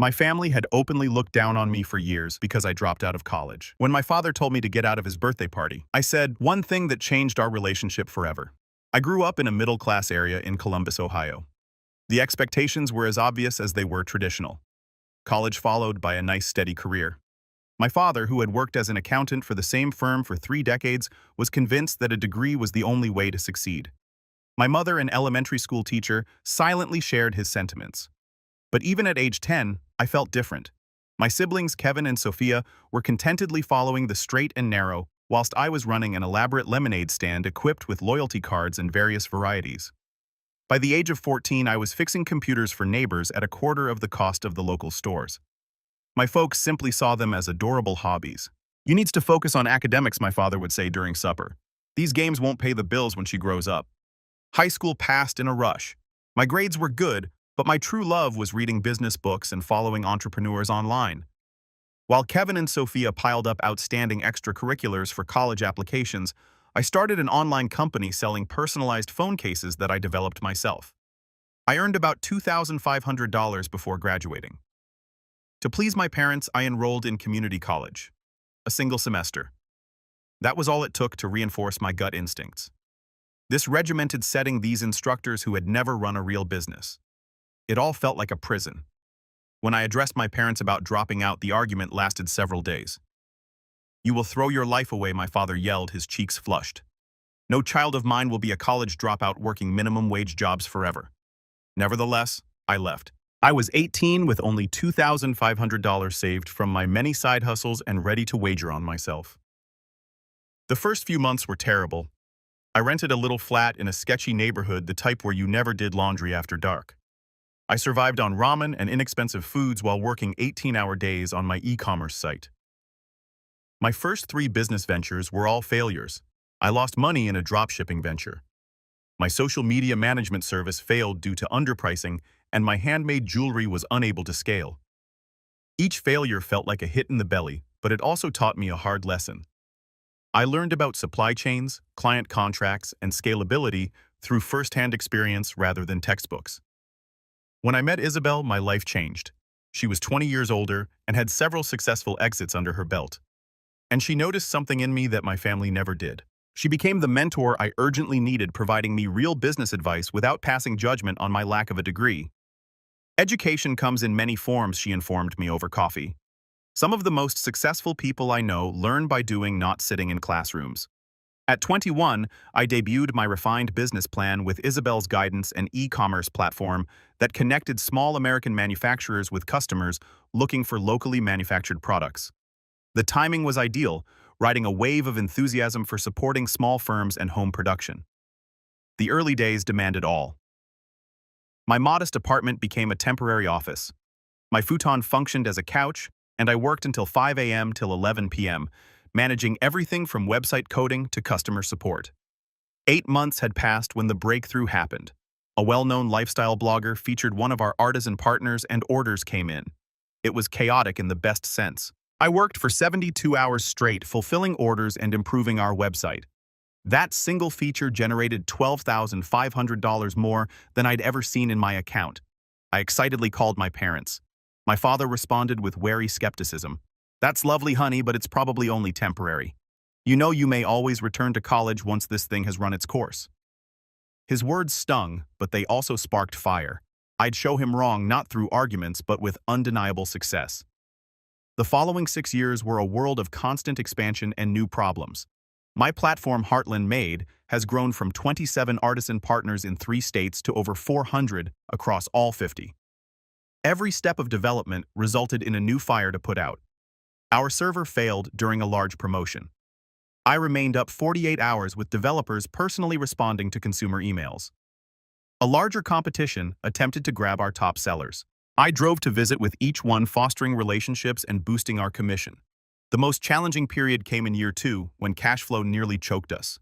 My family had openly looked down on me for years because I dropped out of college. When my father told me to get out of his birthday party, I said one thing that changed our relationship forever. I grew up in a middle-class area in Columbus, Ohio. The expectations were as obvious as they were traditional. College followed by a nice steady career. My father, who had worked as an accountant for the same firm for 3 decades, was convinced that a degree was the only way to succeed. My mother, an elementary school teacher, silently shared his sentiments. But even at age 10, I felt different. My siblings, Kevin and Sophia, were contentedly following the straight and narrow, whilst I was running an elaborate lemonade stand equipped with loyalty cards in various varieties. By the age of 14, I was fixing computers for neighbors at a quarter of the cost of the local stores. My folks simply saw them as adorable hobbies. "You needs to focus on academics," my father would say during supper. "These games won't pay the bills when she grows up." High school passed in a rush. My grades were good, but my true love was reading business books and following entrepreneurs online. While Kevin and Sophia piled up outstanding extracurriculars for college applications, I started an online company selling personalized phone cases that I developed myself. I earned about $2,500 before graduating. To please my parents, I enrolled in community college. A single semester. That was all it took to reinforce my gut instincts. This regimented setting, these instructors who had never run a real business. It all felt like a prison. When I addressed my parents about dropping out, the argument lasted several days. "You will throw your life away," my father yelled, his cheeks flushed. "No child of mine will be a college dropout working minimum wage jobs forever." Nevertheless, I left. I was 18 with only $2,500 saved from my many side hustles and ready to wager on myself. The first few months were terrible. I rented a little flat in a sketchy neighborhood, the type where you never did laundry after dark. I survived on ramen and inexpensive foods while working 18-hour days on my e-commerce site. My first 3 business ventures were all failures. I lost money in a dropshipping venture. My social media management service failed due to underpricing, and my handmade jewelry was unable to scale. Each failure felt like a hit in the belly, but it also taught me a hard lesson. I learned about supply chains, client contracts, and scalability through first-hand experience rather than textbooks. When I met Isabel, my life changed. She was 20 years older and had several successful exits under her belt. And she noticed something in me that my family never did. She became the mentor I urgently needed, providing me real business advice without passing judgment on my lack of a degree. "Education comes in many forms," she informed me over coffee. "Some of the most successful people I know learn by doing, not sitting in classrooms." At 21, I debuted my refined business plan with Isabel's guidance, an e-commerce platform that connected small American manufacturers with customers looking for locally manufactured products. The timing was ideal, riding a wave of enthusiasm for supporting small firms and home production. The early days demanded all. My modest apartment became a temporary office. My futon functioned as a couch, and I worked until 5 a.m. till 11 p.m., managing everything from website coding to customer support. 8 months had passed when the breakthrough happened. A well-known lifestyle blogger featured one of our artisan partners and orders came in. It was chaotic in the best sense. I worked for 72 hours straight, fulfilling orders and improving our website. That single feature generated $12,500 more than I'd ever seen in my account. I excitedly called my parents. My father responded with wary skepticism. "That's lovely, honey, but it's probably only temporary. You know you may always return to college once this thing has run its course." His words stung, but they also sparked fire. I'd show him wrong, not through arguments, but with undeniable success. The following 6 years were a world of constant expansion and new problems. My platform, Heartland Made, has grown from 27 artisan partners in 3 states to over 400 across all 50. Every step of development resulted in a new fire to put out. Our server failed during a large promotion. I remained up 48 hours with developers personally responding to consumer emails. A larger competition attempted to grab our top sellers. I drove to visit with each one, fostering relationships and boosting our commission. The most challenging period came in year 2, when cash flow nearly choked us.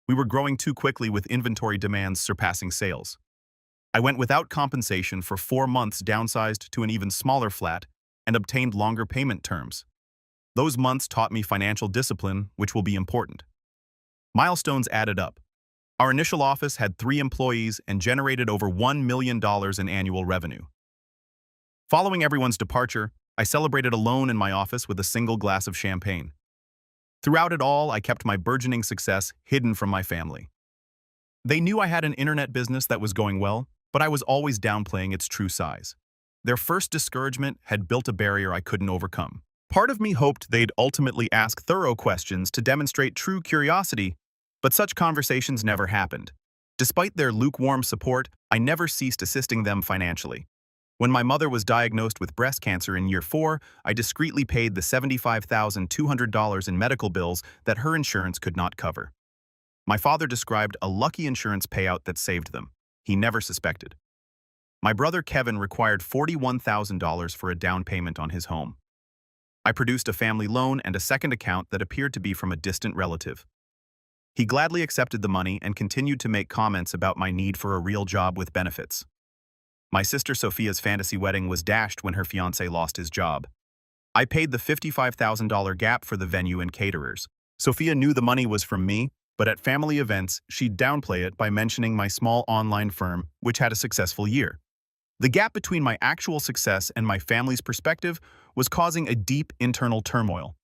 We were growing too quickly with inventory demands surpassing sales. I went without compensation for 4 months, downsized to an even smaller flat, and obtained longer payment terms. Those months taught me financial discipline, which will be important. Milestones added up. Our initial office had 3 employees and generated over $1 million in annual revenue. Following everyone's departure, I celebrated alone in my office with a single glass of champagne. Throughout it all, I kept my burgeoning success hidden from my family. They knew I had an internet business that was going well, but I was always downplaying its true size. Their first discouragement had built a barrier I couldn't overcome. Part of me hoped they'd ultimately ask thorough questions to demonstrate true curiosity, but such conversations never happened. Despite their lukewarm support, I never ceased assisting them financially. When my mother was diagnosed with breast cancer in year 4, I discreetly paid the $75,200 in medical bills that her insurance could not cover. My father described a lucky insurance payout that saved them. He never suspected. My brother Kevin required $41,000 for a down payment on his home. I produced a family loan and a second account that appeared to be from a distant relative. He gladly accepted the money and continued to make comments about my need for a real job with benefits. My sister Sophia's fantasy wedding was dashed when her fiancé lost his job. I paid the $55,000 gap for the venue and caterers. Sophia knew the money was from me, but at family events, she'd downplay it by mentioning my small online firm, which had a successful year. The gap between my actual success and my family's perspective was causing a deep internal turmoil.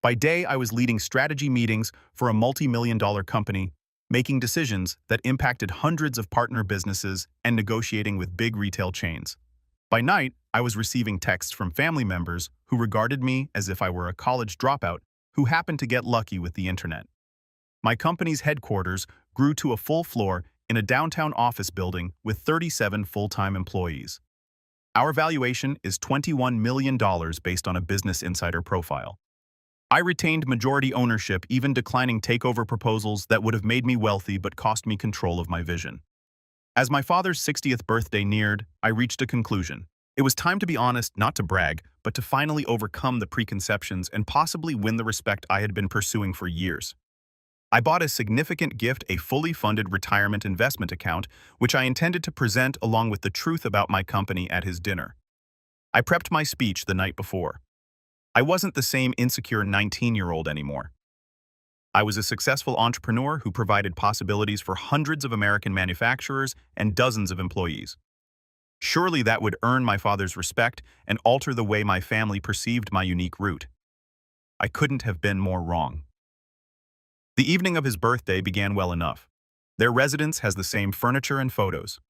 By day, I was leading strategy meetings for a multi-million-dollar company, making decisions that impacted hundreds of partner businesses and negotiating with big retail chains. By night, I was receiving texts from family members who regarded me as if I were a college dropout who happened to get lucky with the internet. My company's headquarters grew to a full floor in a downtown office building with 37 full-time employees. Our valuation is $21 million based on a Business Insider profile. I retained majority ownership, even declining takeover proposals that would have made me wealthy but cost me control of my vision. As my father's 60th birthday neared, I reached a conclusion. It was time to be honest, not to brag, but to finally overcome the preconceptions and possibly win the respect I had been pursuing for years. I bought a significant gift, a fully funded retirement investment account, which I intended to present along with the truth about my company at his dinner. I prepped my speech the night before. I wasn't the same insecure 19-year-old anymore. I was a successful entrepreneur who provided possibilities for hundreds of American manufacturers and dozens of employees. Surely that would earn my father's respect and alter the way my family perceived my unique route. I couldn't have been more wrong. The evening of his birthday began well enough. Their residence has the same furniture and photos.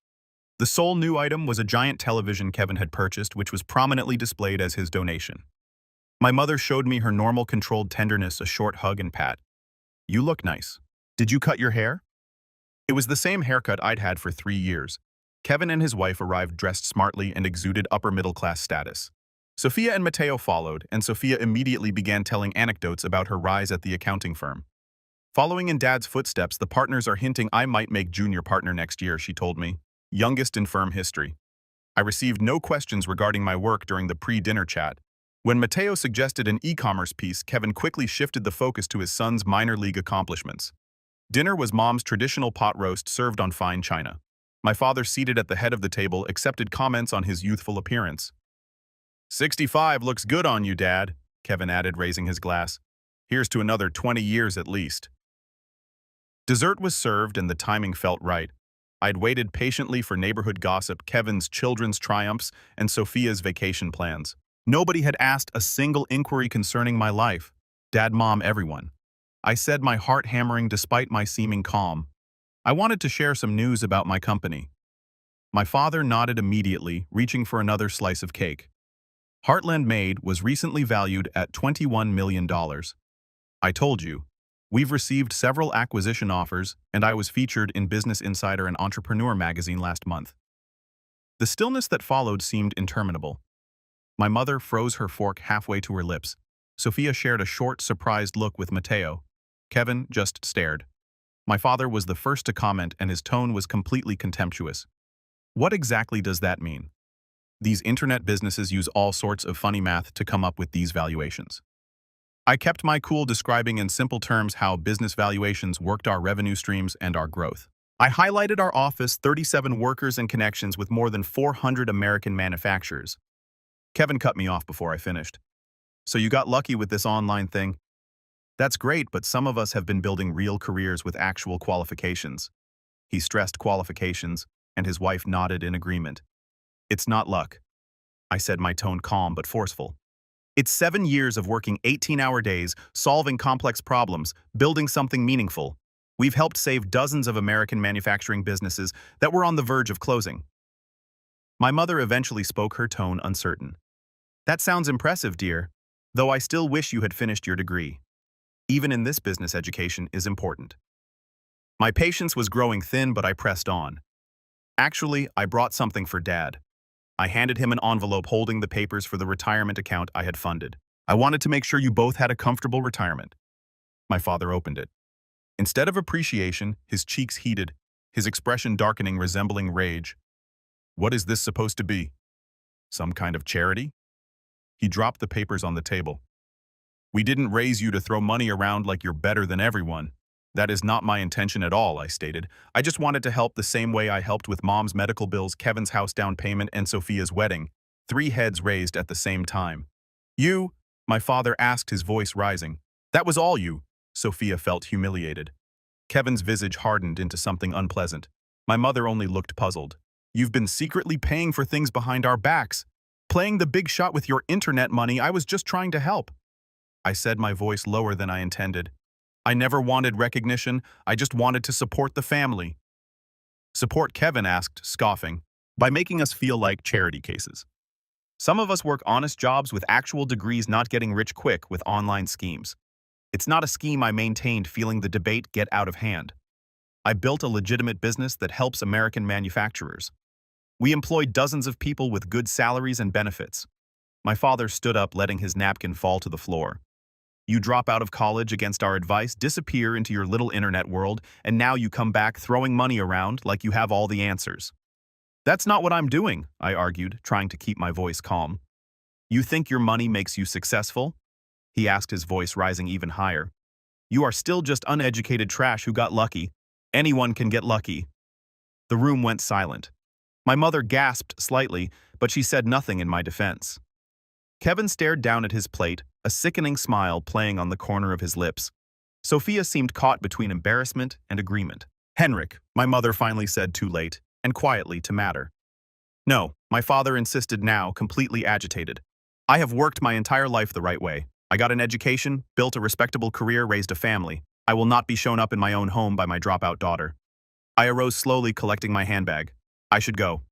The sole new item was a giant television Kevin had purchased, which was prominently displayed as his donation. My mother showed me her normal controlled tenderness, a short hug and pat. "You look nice. Did you cut your hair?" It was the same haircut I'd had for 3 years. Kevin and his wife arrived dressed smartly and exuded upper-middle-class status. Sophia and Matteo followed, and Sophia immediately began telling anecdotes about her rise at the accounting firm. "Following in Dad's footsteps, the partners are hinting I might make junior partner next year," she told me, youngest in firm history. I received no questions regarding my work during the pre-dinner chat. When Matteo suggested an e-commerce piece, Kevin quickly shifted the focus to his son's minor league accomplishments. Dinner was Mom's traditional pot roast served on fine china. My father, seated at the head of the table, accepted comments on his youthful appearance. "65 looks good on you, Dad," Kevin added, raising his glass. "Here's to another 20 years at least." Dessert was served and the timing felt right. I'd waited patiently for neighborhood gossip, Kevin's children's triumphs, and Sophia's vacation plans. Nobody had asked a single inquiry concerning my life. Dad, Mom, everyone. I said, my heart hammering despite my seeming calm. I wanted to share some news about my company. My father nodded immediately, reaching for another slice of cake. Heartland Made was recently valued at $21 million. I told you. We've received several acquisition offers, and I was featured in Business Insider and Entrepreneur magazine last month. The stillness that followed seemed interminable. My mother froze her fork halfway to her lips. Sophia shared a short, surprised look with Matteo. Kevin just stared. My father was the first to comment, and his tone was completely contemptuous. What exactly does that mean? These internet businesses use all sorts of funny math to come up with these valuations. I kept my cool, describing in simple terms how business valuations worked our revenue streams and our growth. I highlighted our office, 37 workers and connections with more than 400 American manufacturers. Kevin cut me off before I finished. "So you got lucky with this online thing?" "That's great, but some of us have been building real careers with actual qualifications." He stressed qualifications, and his wife nodded in agreement. "It's not luck. I said, my tone calm but forceful. It's 7 years of working 18-hour days, solving complex problems, building something meaningful. We've helped save dozens of American manufacturing businesses that were on the verge of closing. My mother eventually spoke, her tone uncertain. That sounds impressive, dear, though I still wish you had finished your degree. Even in this business, education is important. My patience was growing thin, but I pressed on. Actually, I brought something for Dad. I handed him an envelope holding the papers for the retirement account I had funded. I wanted to make sure you both had a comfortable retirement. My father opened it. Instead of appreciation, his cheeks heated, his expression darkening, resembling rage. What is this supposed to be? Some kind of charity? He dropped the papers on the table. We didn't raise you to throw money around like you're better than everyone. That is not my intention at all, I stated. I just wanted to help the same way I helped with Mom's medical bills, Kevin's house down payment, and Sophia's wedding. 3 heads raised at the same time. You? My father asked, his voice rising. That was all you? Sophia felt humiliated. Kevin's visage hardened into something unpleasant. My mother only looked puzzled. You've been secretly paying for things behind our backs. Playing the big shot with your internet money. I was just trying to help. I said, my voice lower than I intended. I never wanted recognition, I just wanted to support the family. Support, Kevin asked, scoffing, by making us feel like charity cases. Some of us work honest jobs with actual degrees, not getting rich quick with online schemes. It's not a scheme, I maintained, feeling the debate get out of hand. I built a legitimate business that helps American manufacturers. We employ dozens of people with good salaries and benefits. My father stood up, letting his napkin fall to the floor. You drop out of college against our advice, disappear into your little internet world, and now you come back throwing money around like you have all the answers. That's not what I'm doing, I argued, trying to keep my voice calm. You think your money makes you successful? He asked, his voice rising even higher. You are still just uneducated trash who got lucky. Anyone can get lucky. The room went silent. My mother gasped slightly, but she said nothing in my defense. Kevin stared down at his plate, a sickening smile playing on the corner of his lips. Sophia seemed caught between embarrassment and agreement. Henrik, my mother finally said, too late, and quietly to matter. No, my father insisted now, completely agitated. I have worked my entire life the right way. I got an education, built a respectable career, raised a family. I will not be shown up in my own home by my dropout daughter. I arose slowly, collecting my handbag. I should go.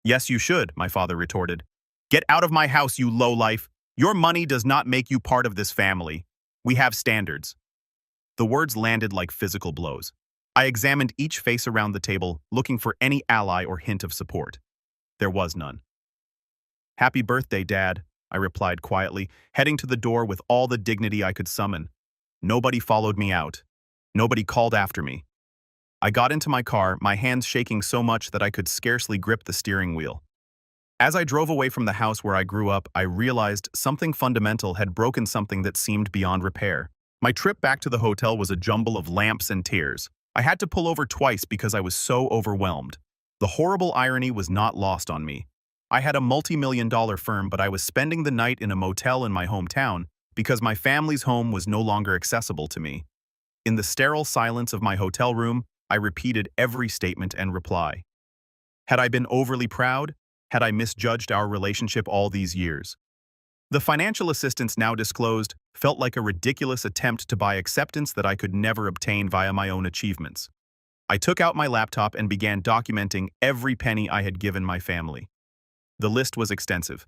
Yes, you should, my father retorted. Get out of my house, you lowlife. Your money does not make you part of this family. We have standards. The words landed like physical blows. I examined each face around the table, looking for any ally or hint of support. There was none. Happy birthday, Dad, I replied quietly, heading to the door with all the dignity I could summon. Nobody followed me out. Nobody called after me. I got into my car, my hands shaking so much that I could scarcely grip the steering wheel. As I drove away from the house where I grew up, I realized something fundamental had broken, something that seemed beyond repair. My trip back to the hotel was a jumble of lamps and tears. I had to pull over twice because I was so overwhelmed. The horrible irony was not lost on me. I had a multi-million-dollar firm, but I was spending the night in a motel in my hometown because my family's home was no longer accessible to me. In the sterile silence of my hotel room, I repeated every statement and reply. Had I been overly proud? Had I misjudged our relationship all these years? The financial assistance now disclosed felt like a ridiculous attempt to buy acceptance that I could never obtain via my own achievements. I took out my laptop and began documenting every penny I had given my family. The list was extensive.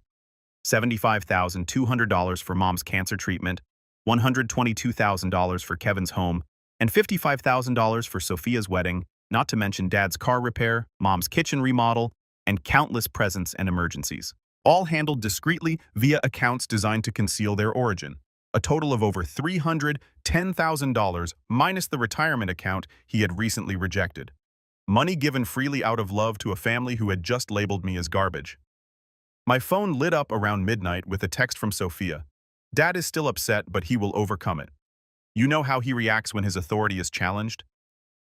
$75,200 for Mom's cancer treatment, $122,000 for Kevin's home, and $55,000 for Sophia's wedding, not to mention Dad's car repair, Mom's kitchen remodel, and countless presents and emergencies, all handled discreetly via accounts designed to conceal their origin. A total of over $310,000 minus the retirement account he had recently rejected. Money given freely out of love to a family who had just labeled me as garbage. My phone lit up around midnight with a text from Sophia. Dad is still upset, but he will overcome it. You know how he reacts when his authority is challenged?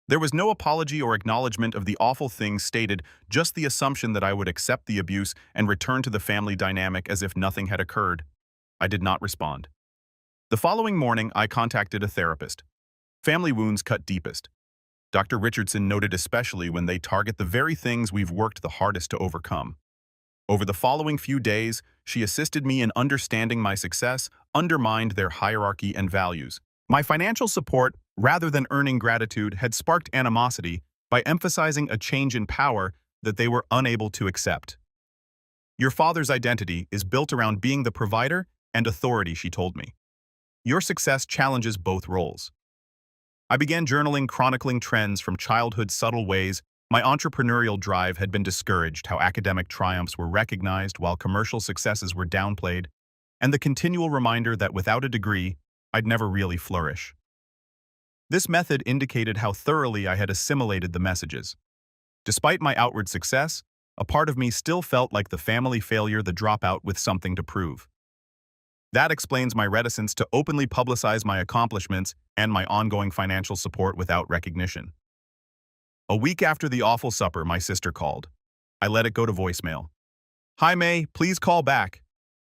There was no apology or acknowledgement of the awful things stated, just the assumption that I would accept the abuse and return to the family dynamic as if nothing had occurred. I did not respond. The following morning, I contacted a therapist. Family wounds cut deepest. Dr. Richardson noted especially when they target the very things we've worked the hardest to overcome. Over the following few days, she assisted me in understanding my success, undermined their hierarchy and values. My financial support, rather than earning gratitude, had sparked animosity by emphasizing a change in power that they were unable to accept. Your father's identity is built around being the provider and authority, she told me. Your success challenges both roles. I began journaling, chronicling trends from childhood's subtle ways. My entrepreneurial drive had been discouraged, how academic triumphs were recognized while commercial successes were downplayed, and the continual reminder that without a degree, I'd never really flourish. This method indicated how thoroughly I had assimilated the messages. Despite my outward success, a part of me still felt like the family failure, the dropout with something to prove. That explains my reticence to openly publicize my accomplishments and my ongoing financial support without recognition. A week after the awful supper, my sister called. I let it go to voicemail. Hi May, please call back.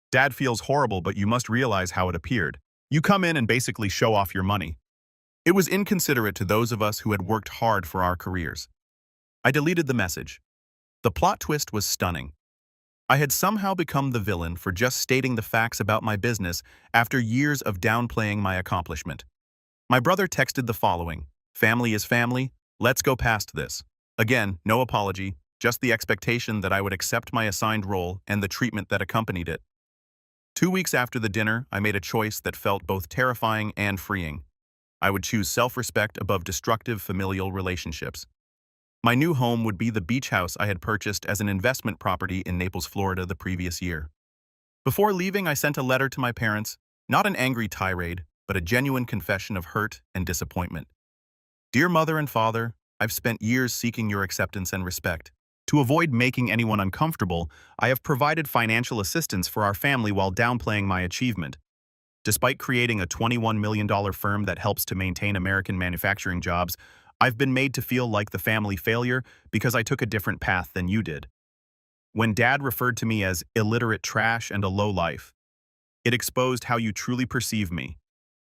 Dad feels horrible, but you must realize how it appeared. You come in and basically show off your money. It was inconsiderate to those of us who had worked hard for our careers. I deleted the message. The plot twist was stunning. I had somehow become the villain for just stating the facts about my business after years of downplaying my accomplishment. My brother texted the following: family is family, let's go past this. Again, no apology, just the expectation that I would accept my assigned role and the treatment that accompanied it. 2 weeks after the dinner, I made a choice that felt both terrifying and freeing. I would choose self-respect above destructive familial relationships. My new home would be the beach house I had purchased as an investment property in Naples, Florida the previous year. Before leaving, I sent a letter to my parents, not an angry tirade, but a genuine confession of hurt and disappointment. Dear Mother and Father, I've spent years seeking your acceptance and respect. To avoid making anyone uncomfortable, I have provided financial assistance for our family while downplaying my achievement. Despite creating a $21 million firm that helps to maintain American manufacturing jobs, I've been made to feel like the family failure because I took a different path than you did. When Dad referred to me as illiterate trash and a lowlife, it exposed how you truly perceive me.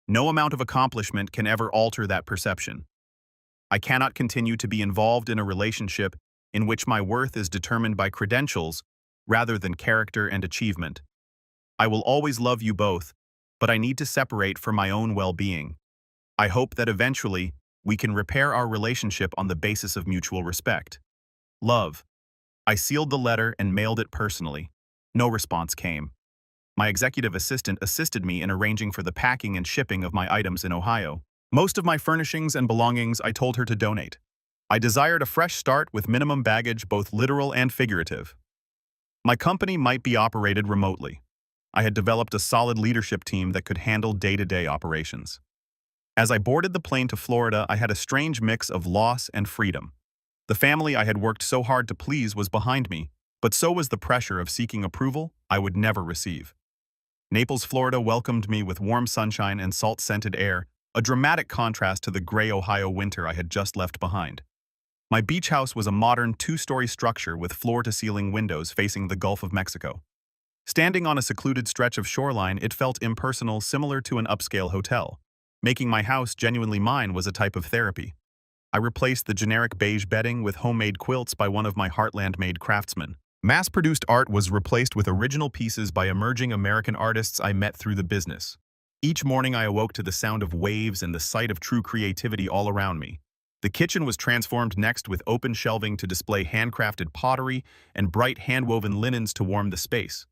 No amount of accomplishment can ever alter that perception. I cannot continue to be involved in a relationship in which my worth is determined by credentials rather than character and achievement. I will always love you both, but I need to separate for my own well-being. I hope that eventually, we can repair our relationship on the basis of mutual respect. Love. I sealed the letter and mailed it personally. No response came. My executive assistant assisted me in arranging for the packing and shipping of my items in Ohio. Most of my furnishings and belongings I told her to donate. I desired a fresh start with minimum baggage, both literal and figurative. My company might be operated remotely. I had developed a solid leadership team that could handle day-to-day operations. As I boarded the plane to Florida, I had a strange mix of loss and freedom. The family I had worked so hard to please was behind me, but so was the pressure of seeking approval I would never receive. Naples, Florida welcomed me with warm sunshine and salt-scented air, a dramatic contrast to the gray Ohio winter I had just left behind. My beach house was a modern 2-story structure with floor-to-ceiling windows facing the Gulf of Mexico. Standing on a secluded stretch of shoreline, it felt impersonal, similar to an upscale hotel. Making my house genuinely mine was a type of therapy. I replaced the generic beige bedding with homemade quilts by one of my heartland-made craftsmen. Mass-produced art was replaced with original pieces by emerging American artists I met through the business. Each morning I awoke to the sound of waves and the sight of true creativity all around me. The kitchen was transformed next with open shelving to display handcrafted pottery and bright hand-woven linens to warm the space.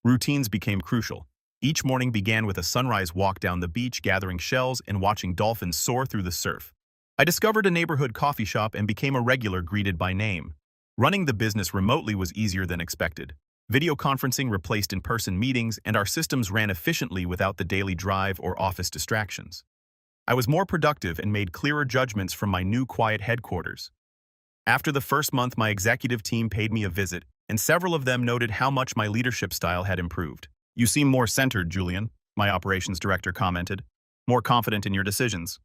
Routines became crucial. Each morning began with a sunrise walk down the beach, gathering shells and watching dolphins soar through the surf. I discovered a neighborhood coffee shop and became a regular, greeted by name. Running the business remotely was easier than expected. Video conferencing replaced in-person meetings, and our systems ran efficiently without the daily drive or office distractions. I was more productive and made clearer judgments from my new quiet headquarters. After the first month, my executive team paid me a visit, and several of them noted how much my leadership style had improved. You seem more centered, Julian, my operations director commented. More confident in your decisions.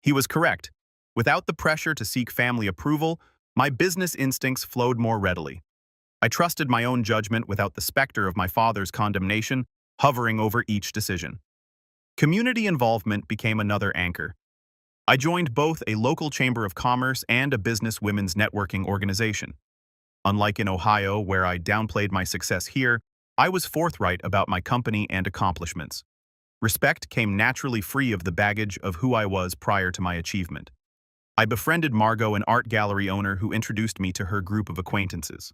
He was correct. Without the pressure to seek family approval, my business instincts flowed more readily. I trusted my own judgment without the specter of my father's condemnation hovering over each decision. Community involvement became another anchor. I joined both a local chamber of commerce and a business women's networking organization. Unlike in Ohio, where I downplayed my success here, I was forthright about my company and accomplishments. Respect came naturally free of the baggage of who I was prior to my achievement. I befriended Margot, an art gallery owner who introduced me to her group of acquaintances.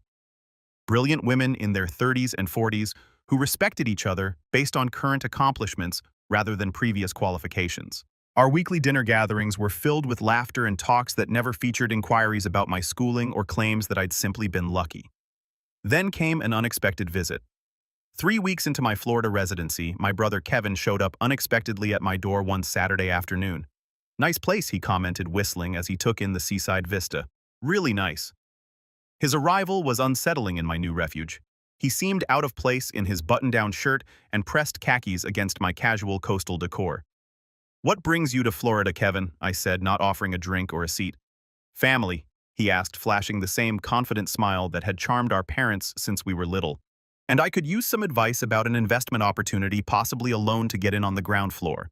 Brilliant women in their 30s and 40s who respected each other based on current accomplishments rather than previous qualifications. Our weekly dinner gatherings were filled with laughter and talks that never featured inquiries about my schooling or claims that I'd simply been lucky. Then came an unexpected visit. 3 weeks into my Florida residency, my brother Kevin showed up unexpectedly at my door one Saturday afternoon. "Nice place," he commented, whistling as he took in the seaside vista. "Really nice." His arrival was unsettling in my new refuge. He seemed out of place in his button-down shirt and pressed khakis against my casual coastal decor. "What brings you to Florida, Kevin?" I said, not offering a drink or a seat. "Family," he asked, flashing the same confident smile that had charmed our parents since we were little. "And I could use some advice about an investment opportunity, possibly a loan to get in on the ground floor."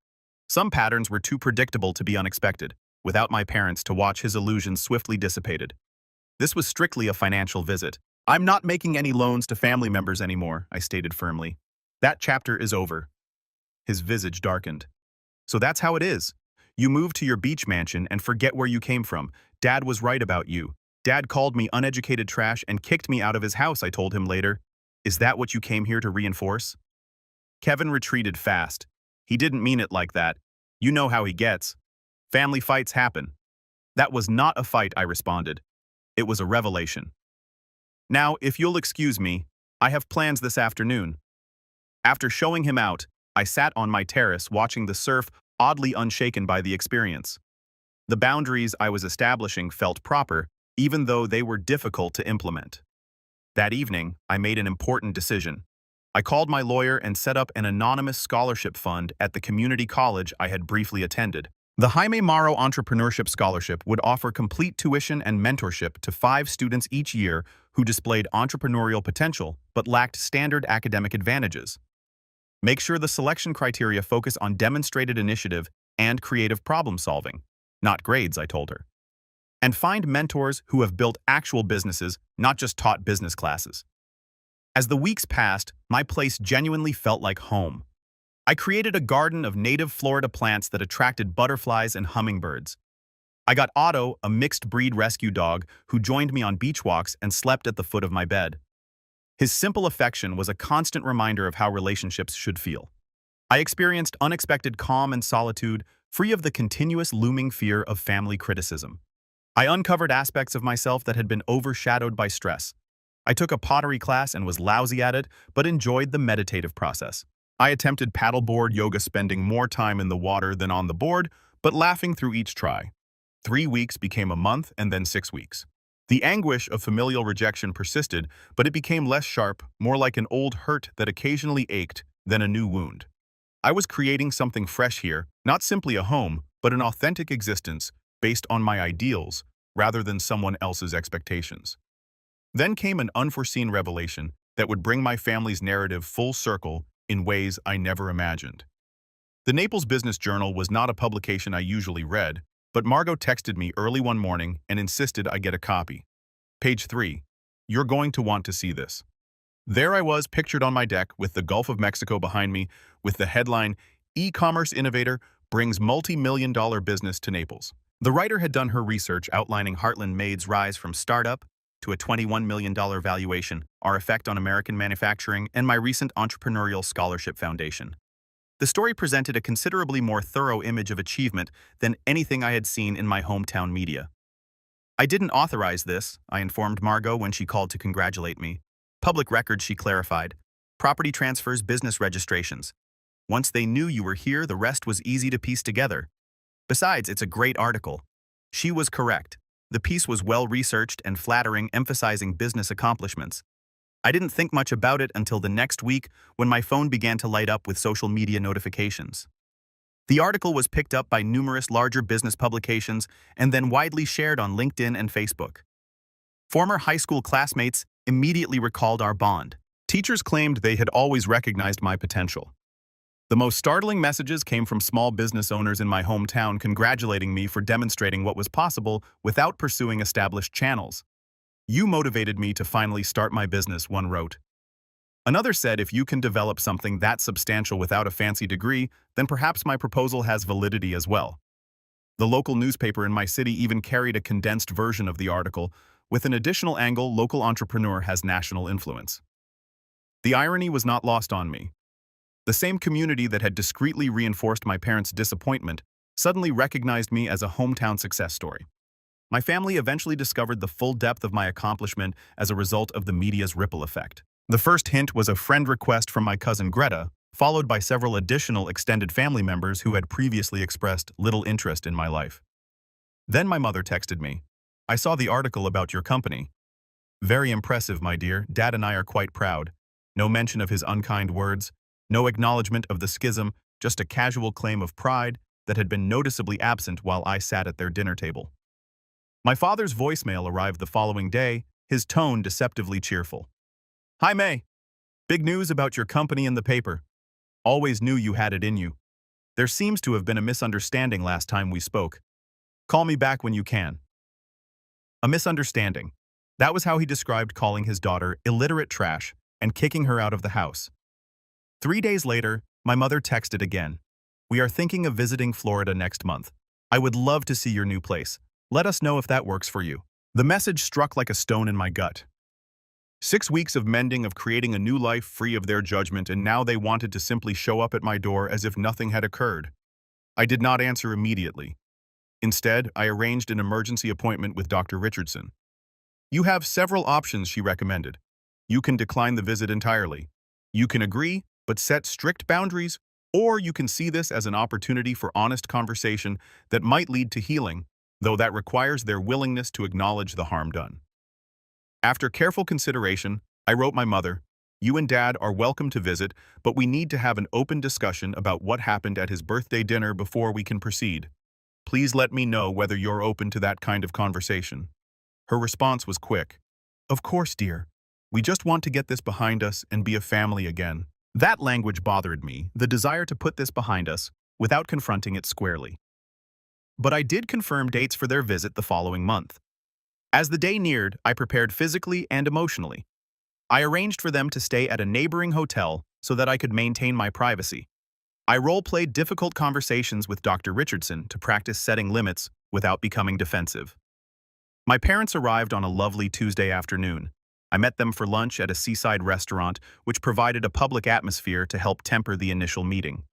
Some patterns were too predictable to be unexpected. Without my parents to watch, his illusions swiftly dissipated. This was strictly a financial visit. "I'm not making any loans to family members anymore," I stated firmly. "That chapter is over." His visage darkened. "So that's how it is. You move to your beach mansion and forget where you came from. Dad was right about you. Dad called me uneducated trash and kicked me out of his house," I told him later. "Is that what you came here to reinforce?" Kevin retreated fast. "He didn't mean it like that. You know how he gets. Family fights happen." "That was not a fight," I responded. "It was a revelation. Now, if you'll excuse me, I have plans this afternoon." After showing him out, I sat on my terrace watching the surf, oddly unshaken by the experience. The boundaries I was establishing felt proper, even though they were difficult to implement. That evening, I made an important decision. I called my lawyer and set up an anonymous scholarship fund at the community college I had briefly attended. The Jaime Morrow Entrepreneurship Scholarship would offer complete tuition and mentorship to 5 students each year who displayed entrepreneurial potential but lacked standard academic advantages. Make sure the selection criteria focus on demonstrated initiative and creative problem solving, not grades, I told her. And find mentors who have built actual businesses, not just taught business classes. As the weeks passed, my place genuinely felt like home. I created a garden of native Florida plants that attracted butterflies and hummingbirds. I got Otto, a mixed-breed rescue dog, who joined me on beach walks and slept at the foot of my bed. His simple affection was a constant reminder of how relationships should feel. I experienced unexpected calm and solitude, free of the continuous looming fear of family criticism. I uncovered aspects of myself that had been overshadowed by stress. I took a pottery class and was lousy at it, but enjoyed the meditative process. I attempted paddleboard yoga, spending more time in the water than on the board, but laughing through each try. 3 weeks became a month and then 6 weeks. The anguish of familial rejection persisted, but it became less sharp, more like an old hurt that occasionally ached than a new wound. I was creating something fresh here, not simply a home, but an authentic existence based on my ideals rather than someone else's expectations. Then came an unforeseen revelation that would bring my family's narrative full circle in ways I never imagined. The Naples Business Journal was not a publication I usually read, but Margot texted me early one morning and insisted I get a copy. Page 3. "You're going to want to see this." There I was, pictured on my deck with the Gulf of Mexico behind me, with the headline, "E-commerce innovator brings multi-million-dollar business to Naples." The writer had done her research outlining Heartland Made's rise from startup to a $21 million valuation, our effect on American manufacturing, and my recent entrepreneurial scholarship foundation. The story presented a considerably more thorough image of achievement than anything I had seen in my hometown media. "I didn't authorize this," I informed Margot when she called to congratulate me. "Public records," she clarified. "Property transfers, business registrations. Once they knew you were here, the rest was easy to piece together. Besides, it's a great article." She was correct. The piece was well-researched and flattering, emphasizing business accomplishments. I didn't think much about it until the next week when my phone began to light up with social media notifications. The article was picked up by numerous larger business publications and then widely shared on LinkedIn and Facebook. Former high school classmates immediately recalled our bond. Teachers claimed they had always recognized my potential. The most startling messages came from small business owners in my hometown congratulating me for demonstrating what was possible without pursuing established channels. "You motivated me to finally start my business," one wrote. Another said, "If you can develop something that substantial without a fancy degree, then perhaps my proposal has validity as well." The local newspaper in my city even carried a condensed version of the article, with an additional angle: local entrepreneur has national influence. The irony was not lost on me. The same community that had discreetly reinforced my parents' disappointment suddenly recognized me as a hometown success story. My family eventually discovered the full depth of my accomplishment as a result of the media's ripple effect. The first hint was a friend request from my cousin Greta, followed by several additional extended family members who had previously expressed little interest in my life. Then my mother texted me, "I saw the article about your company. Very impressive, my dear. Dad and I are quite proud." No mention of his unkind words, no acknowledgement of the schism, just a casual claim of pride that had been noticeably absent while I sat at their dinner table. My father's voicemail arrived the following day, his tone deceptively cheerful. "Hi, May. Big news about your company in the paper. Always knew you had it in you. There seems to have been a misunderstanding last time we spoke. Call me back when you can." A misunderstanding. That was how he described calling his daughter illiterate trash and kicking her out of the house. 3 days later, my mother texted again. "We are thinking of visiting Florida next month. I would love to see your new place. Let us know if that works for you." The message struck like a stone in my gut. 6 weeks of mending, of creating a new life free of their judgment, and now they wanted to simply show up at my door as if nothing had occurred. I did not answer immediately. Instead, I arranged an emergency appointment with Dr. Richardson. "You have several options," she recommended. "You can decline the visit entirely. You can agree, but set strict boundaries, or you can see this as an opportunity for honest conversation that might lead to healing, though that requires their willingness to acknowledge the harm done." After careful consideration, I wrote my mother, "You and Dad are welcome to visit, but we need to have an open discussion about what happened at his birthday dinner before we can proceed. Please let me know whether you're open to that kind of conversation." Her response was quick. "Of course, dear. We just want to get this behind us and be a family again." That language bothered me, the desire to put this behind us, without confronting it squarely. But I did confirm dates for their visit the following month. As the day neared, I prepared physically and emotionally. I arranged for them to stay at a neighboring hotel so that I could maintain my privacy. I role-played difficult conversations with Dr. Richardson to practice setting limits without becoming defensive. My parents arrived on a lovely Tuesday afternoon. I met them for lunch at a seaside restaurant, which provided a public atmosphere to help temper the initial meeting.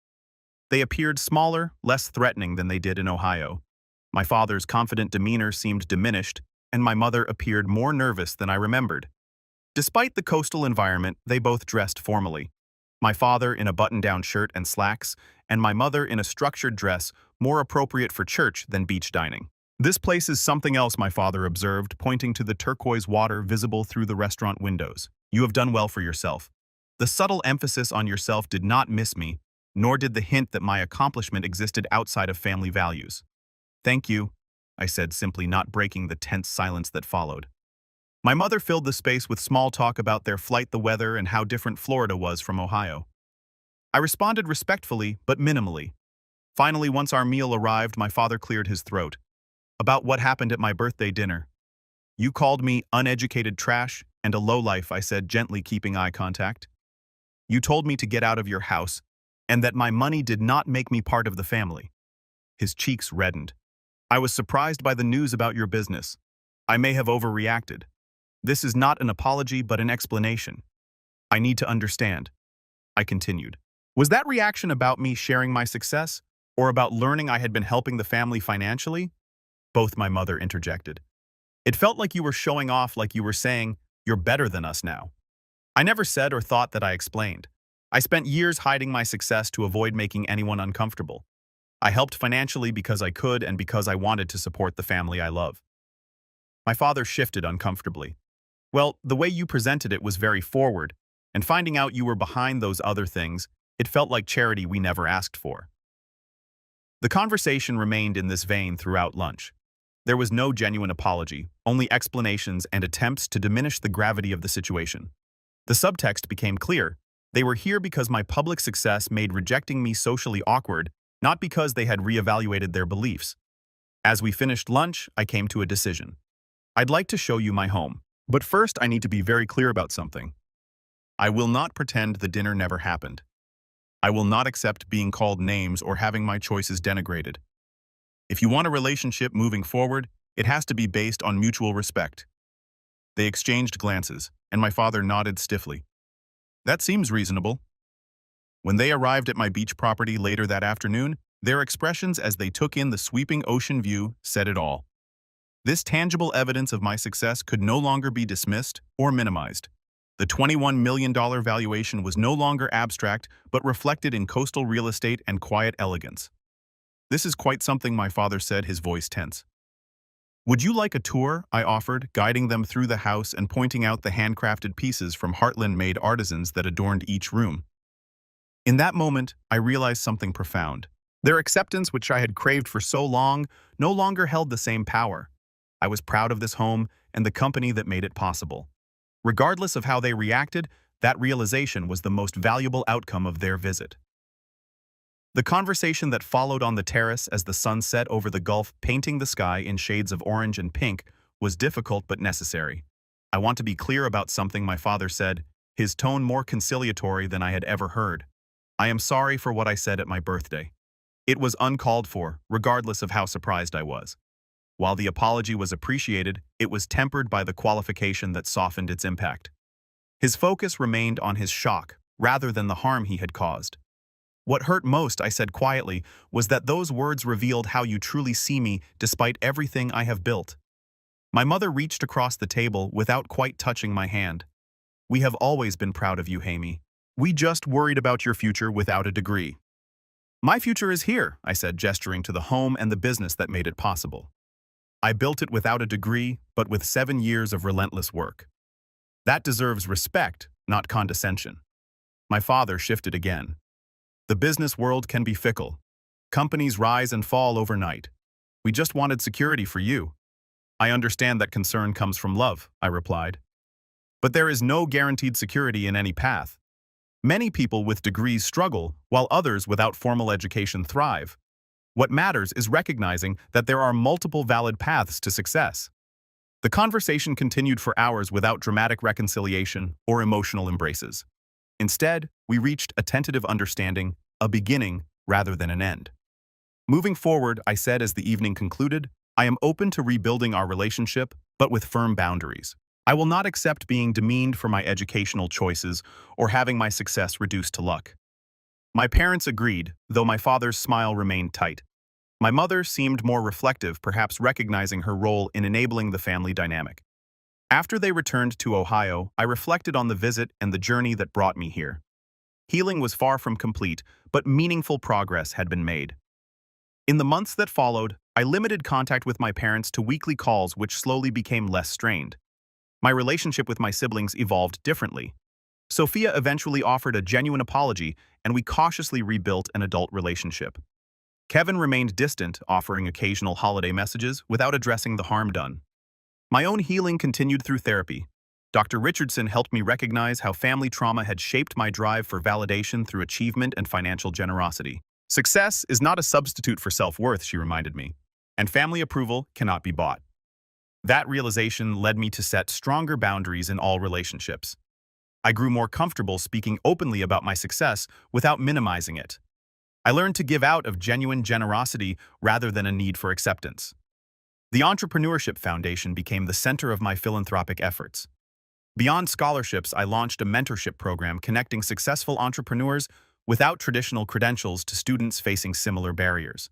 They appeared smaller, less threatening than they did in Ohio. My father's confident demeanor seemed diminished, and my mother appeared more nervous than I remembered. Despite the coastal environment, they both dressed formally. My father in a button-down shirt and slacks, and my mother in a structured dress more appropriate for church than beach dining. "This place is something else," my father observed, pointing to the turquoise water visible through the restaurant windows. "You have done well for yourself." The subtle emphasis on yourself did not miss me, nor did the hint that my accomplishment existed outside of family values. "Thank you," I said, simply, not breaking the tense silence that followed. My mother filled the space with small talk about their flight, the weather, and how different Florida was from Ohio. I responded respectfully, but minimally. Finally, once our meal arrived, my father cleared his throat. "About what happened at my birthday dinner. You called me uneducated trash and a lowlife," I said, gently, keeping eye contact. "You told me to get out of your house, and that my money did not make me part of the family." His cheeks reddened. "I was surprised by the news about your business. I may have overreacted. This is not an apology, but an explanation. I need to understand." I continued. "Was that reaction about me sharing my success, or about learning I had been helping the family financially?" "Both," my mother interjected. "It felt like you were showing off, like you were saying, 'You're better than us now.'" I never said or thought that I explained. I spent years hiding my success to avoid making anyone uncomfortable. I helped financially because I could and because I wanted to support the family I love. My father shifted uncomfortably. "Well, the way you presented it was very forward, and finding out you were behind those other things, it felt like charity we never asked for." The conversation remained in this vein throughout lunch. There was no genuine apology, only explanations and attempts to diminish the gravity of the situation. The subtext became clear. They were here because my public success made rejecting me socially awkward, not because they had reevaluated their beliefs. As we finished lunch, I came to a decision. "I'd like to show you my home. But first, I need to be very clear about something. I will not pretend the dinner never happened. I will not accept being called names or having my choices denigrated. If you want a relationship moving forward, it has to be based on mutual respect. They exchanged glances, and my father nodded stiffly. That seems reasonable. When they arrived at my beach property later that afternoon, their expressions as they took in the sweeping ocean view said it all. This tangible evidence of my success could no longer be dismissed or minimized. The $21 million valuation was no longer abstract, but reflected in coastal real estate and quiet elegance. This is quite something, my father said, his voice tense. Would you like a tour? I offered, guiding them through the house and pointing out the handcrafted pieces from Heartland-made artisans that adorned each room. In that moment, I realized something profound. Their acceptance, which I had craved for so long, no longer held the same power. I was proud of this home and the company that made it possible. Regardless of how they reacted, that realization was the most valuable outcome of their visit. The conversation that followed on the terrace as the sun set over the Gulf, painting the sky in shades of orange and pink, was difficult but necessary. I want to be clear about something, my father said, his tone more conciliatory than I had ever heard. I am sorry for what I said at my birthday. It was uncalled for, regardless of how surprised I was. While the apology was appreciated, it was tempered by the qualification that softened its impact. His focus remained on his shock, rather than the harm he had caused. What hurt most, I said quietly, was that those words revealed how you truly see me despite everything I have built. My mother reached across the table without quite touching my hand. We have always been proud of you, Hamie. We just worried about your future without a degree. My future is here, I said, gesturing to the home and the business that made it possible. I built it without a degree, but with 7 years of relentless work. That deserves respect, not condescension. My father shifted again. The business world can be fickle. Companies rise and fall overnight. We just wanted security for you. I understand that concern comes from love, I replied. But there is no guaranteed security in any path. Many people with degrees struggle, while others without formal education thrive. What matters is recognizing that there are multiple valid paths to success. The conversation continued for hours without dramatic reconciliation or emotional embraces. Instead, we reached a tentative understanding, a beginning rather than an end. Moving forward, I said as the evening concluded, I am open to rebuilding our relationship, but with firm boundaries. I will not accept being demeaned for my educational choices or having my success reduced to luck. My parents agreed, though my father's smile remained tight. My mother seemed more reflective, perhaps recognizing her role in enabling the family dynamic. After they returned to Ohio, I reflected on the visit and the journey that brought me here. Healing was far from complete, but meaningful progress had been made. In the months that followed, I limited contact with my parents to weekly calls, which slowly became less strained. My relationship with my siblings evolved differently. Sophia eventually offered a genuine apology, and we cautiously rebuilt an adult relationship. Kevin remained distant, offering occasional holiday messages without addressing the harm done. My own healing continued through therapy. Dr. Richardson helped me recognize how family trauma had shaped my drive for validation through achievement and financial generosity. Success is not a substitute for self-worth, she reminded me, and family approval cannot be bought. That realization led me to set stronger boundaries in all relationships. I grew more comfortable speaking openly about my success without minimizing it. I learned to give out of genuine generosity rather than a need for acceptance. The Entrepreneurship Foundation became the center of my philanthropic efforts. Beyond scholarships, I launched a mentorship program connecting successful entrepreneurs without traditional credentials to students facing similar barriers.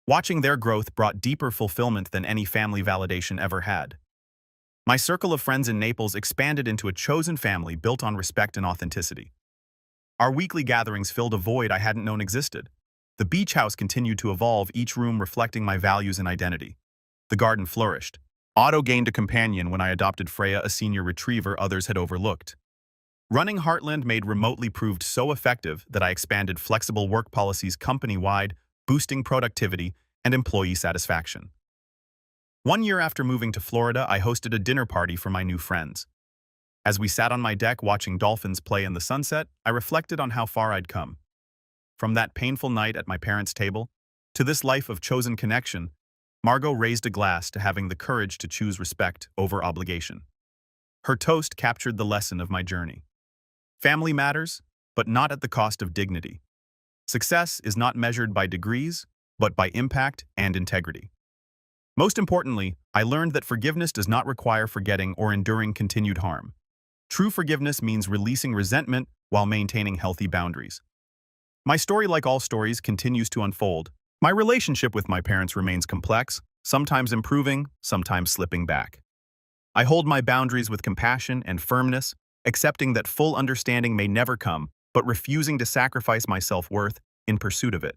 Watching their growth brought deeper fulfillment than any family validation ever had. My circle of friends in Naples expanded into a chosen family built on respect and authenticity. Our weekly gatherings filled a void I hadn't known existed. The beach house continued to evolve, each room reflecting my values and identity. The garden flourished. Otto gained a companion when I adopted Freya, a senior retriever others had overlooked. Running Heartland made remotely proved so effective that I expanded flexible work policies company-wide, boosting productivity and employee satisfaction. 1 year after moving to Florida, I hosted a dinner party for my new friends. As we sat on my deck watching dolphins play in the sunset, I reflected on how far I'd come. From that painful night at my parents' table, to this life of chosen connection, Margot raised a glass to having the courage to choose respect over obligation. Her toast captured the lesson of my journey. Family matters, but not at the cost of dignity. Success is not measured by degrees, but by impact and integrity. Most importantly, I learned that forgiveness does not require forgetting or enduring continued harm. True forgiveness means releasing resentment while maintaining healthy boundaries. My story, like all stories, continues to unfold. My relationship with my parents remains complex, sometimes improving, sometimes slipping back. I hold my boundaries with compassion and firmness, accepting that full understanding may never come, but refusing to sacrifice my self-worth in pursuit of it.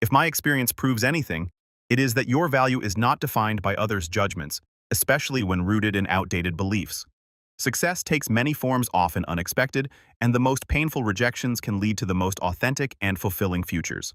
If my experience proves anything, it is that your value is not defined by others' judgments, especially when rooted in outdated beliefs. Success takes many forms, often unexpected, and the most painful rejections can lead to the most authentic and fulfilling futures.